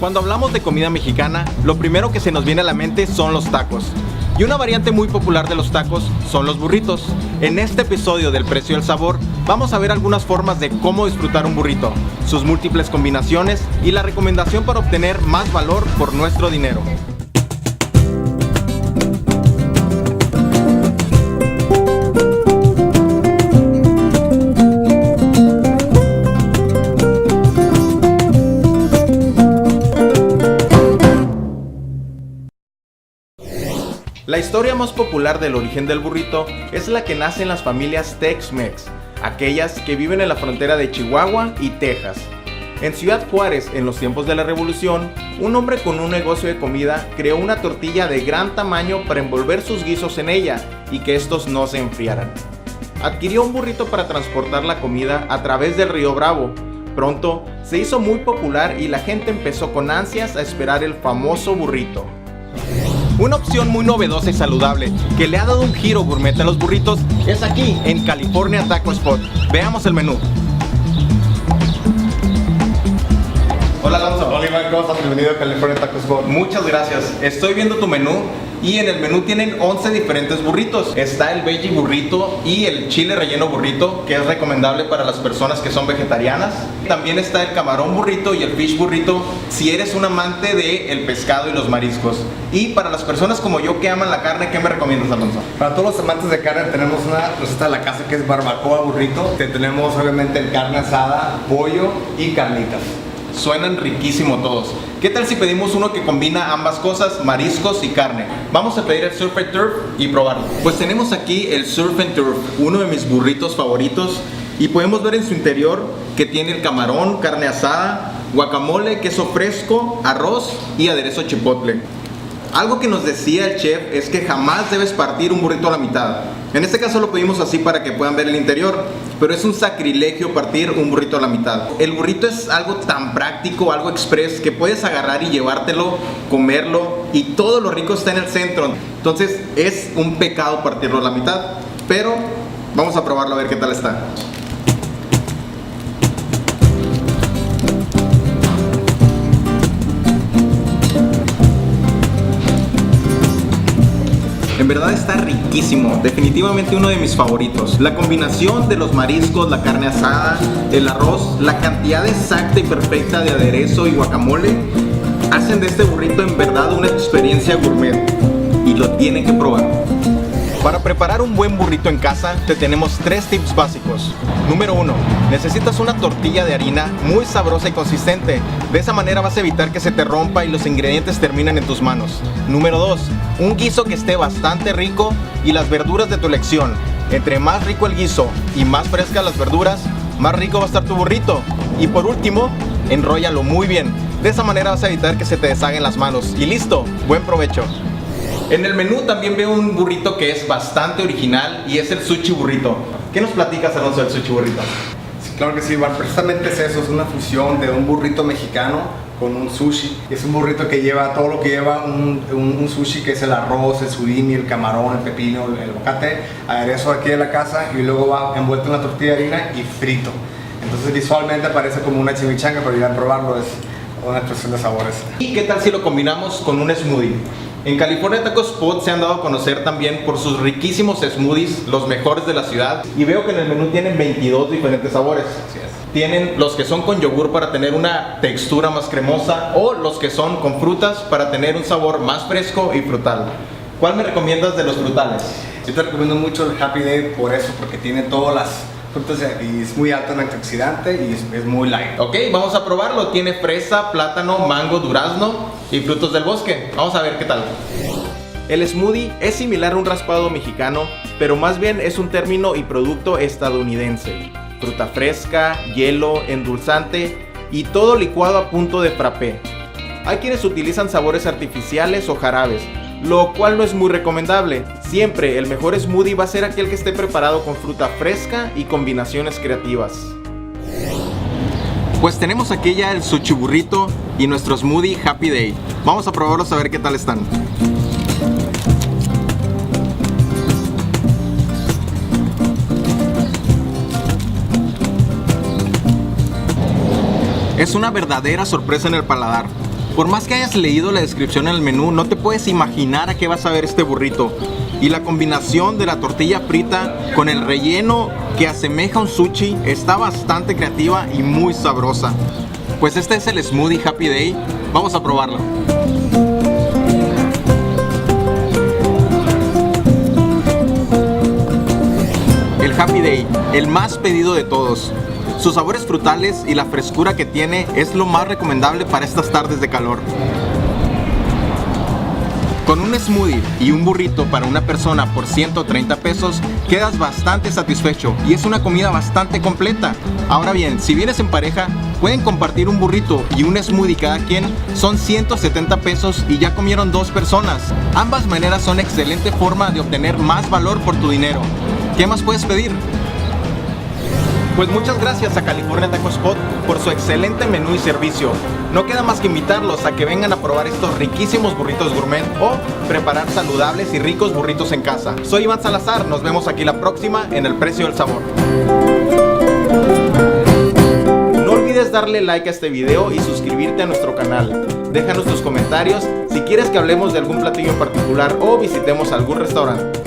Cuando hablamos de comida mexicana, lo primero que se nos viene a la mente son los tacos. Y una variante muy popular de los tacos son los burritos. En este episodio del Precio y el Sabor, vamos a ver algunas formas de cómo disfrutar un burrito, sus múltiples combinaciones y la recomendación para obtener más valor por nuestro dinero. La historia más popular del origen del burrito es la que nace en las familias Tex-Mex, aquellas que viven en la frontera de Chihuahua y Texas. En Ciudad Juárez, en los tiempos de la Revolución, un hombre con un negocio de comida creó una tortilla de gran tamaño para envolver sus guisos en ella y que estos no se enfriaran. Adquirió un burrito para transportar la comida a través del río Bravo. Pronto se hizo muy popular y la gente empezó con ansias a esperar el famoso burrito. Una opción muy novedosa y saludable que le ha dado un giro gourmet a los burritos es aquí en California Taco Spot. Veamos el menú. Hola Alonso. Hola Iván, ¿cómo estás? Bienvenido a California Taco Spot. Muchas gracias. Estoy viendo tu menú y en el menú tienen 11 diferentes burritos. Está el veggie burrito y el chile relleno burrito, que es recomendable para las personas que son vegetarianas. También está el camarón burrito y el fish burrito si eres un amante del pescado y los mariscos. Y para las personas como yo que aman la carne, ¿qué me recomiendas, Alonso? Para todos los amantes de carne tenemos una receta de la casa que es barbacoa burrito. Tenemos obviamente el carne asada, pollo y carnitas. Suenan riquísimo todos. ¿Qué tal si pedimos uno que combina ambas cosas, mariscos y carne? Vamos a pedir el Surf and Turf y probarlo. Pues tenemos aquí el Surf and Turf, uno de mis burritos favoritos. Y podemos ver en su interior que tiene el camarón, carne asada, guacamole, queso fresco, arroz y aderezo chipotle. Algo que nos decía el chef es que jamás debes partir un burrito a la mitad. En este caso lo pedimos así para que puedan ver el interior, pero es un sacrilegio partir un burrito a la mitad. El burrito es algo tan práctico, algo express, que puedes agarrar y llevártelo, comerlo, y todo lo rico está en el centro. Entonces es un pecado partirlo a la mitad, pero vamos a probarlo a ver qué tal está. En verdad está riquísimo, definitivamente uno de mis favoritos. La combinación de los mariscos, la carne asada, el arroz, la cantidad exacta y perfecta de aderezo y guacamole hacen de este burrito en verdad una experiencia gourmet y lo tienen que probar. Para preparar un buen burrito en casa te tenemos 3 tips básicos. Número 1. Necesitas una tortilla de harina muy sabrosa y consistente. De esa manera vas a evitar que se te rompa y los ingredientes terminen en tus manos. Número 2. Un guiso que esté bastante rico y las verduras de tu elección. Entre más rico el guiso y más frescas las verduras, más rico va a estar tu burrito. Y por último, enróllalo muy bien. De esa manera vas a evitar que se te deshaguen las manos. Y listo, buen provecho. En el menú también veo un burrito que es bastante original y es el sushi burrito. ¿Qué nos platicas, Alonso, del sushi burrito? Sí, claro que sí, Iván, precisamente es eso, es una fusión de un burrito mexicano con un sushi. Es un burrito que lleva todo lo que lleva un sushi, que es el arroz, el surimi, el camarón, el pepino, el aguacate, aderezo aquí de la casa y luego va envuelto en la tortilla de harina y frito. Entonces visualmente parece como una chimichanga, pero ya al probarlo es una expresión de sabores. ¿Y qué tal si lo combinamos con un smoothie? En California Taco Spot se han dado a conocer también por sus riquísimos smoothies, los mejores de la ciudad. Y veo que en el menú tienen 22 diferentes sabores. Así es. Tienen los que son con yogur para tener una textura más cremosa o los que son con frutas para tener un sabor más fresco y frutal. ¿Cuál me recomiendas de los frutales? Yo te recomiendo mucho el Happy Day por eso, porque tiene todas las frutas y es muy alto en antioxidante y es muy light. Ok, vamos a probarlo. Tiene fresa, plátano, mango, durazno y frutos del bosque. Vamos a ver qué tal. El smoothie es similar a un raspado mexicano, pero más bien es un término y producto estadounidense. Fruta fresca, hielo, endulzante y todo licuado a punto de frappé. Hay quienes utilizan sabores artificiales o jarabes, lo cual no es muy recomendable. Siempre el mejor smoothie va a ser aquel que esté preparado con fruta fresca y combinaciones creativas. Pues tenemos aquí ya el sushi burrito y nuestro smoothie Happy Day. Vamos a probarlos a ver qué tal están. Es una verdadera sorpresa en el paladar. Por más que hayas leído la descripción en el menú, no te puedes imaginar a qué vas a ver este burrito. Y la combinación de la tortilla frita con el relleno que asemeja a un sushi está bastante creativa y muy sabrosa. Pues este es el Smoothie Happy Day. Vamos a probarlo. El Happy Day, el más pedido de todos. Sus sabores frutales y la frescura que tiene es lo más recomendable para estas tardes de calor. Con un smoothie y un burrito para una persona por 130 pesos, quedas bastante satisfecho y es una comida bastante completa. Ahora bien, si vienes en pareja, pueden compartir un burrito y un smoothie cada quien, son 170 pesos y ya comieron 2 personas. Ambas maneras son excelente forma de obtener más valor por tu dinero. ¿Qué más puedes pedir? Pues muchas gracias a California Taco Spot por su excelente menú y servicio. No queda más que invitarlos a que vengan a probar estos riquísimos burritos gourmet o preparar saludables y ricos burritos en casa. Soy Iván Salazar, nos vemos aquí la próxima en El Precio del Sabor. No olvides darle like a este video y suscribirte a nuestro canal. Déjanos tus comentarios si quieres que hablemos de algún platillo en particular o visitemos algún restaurante.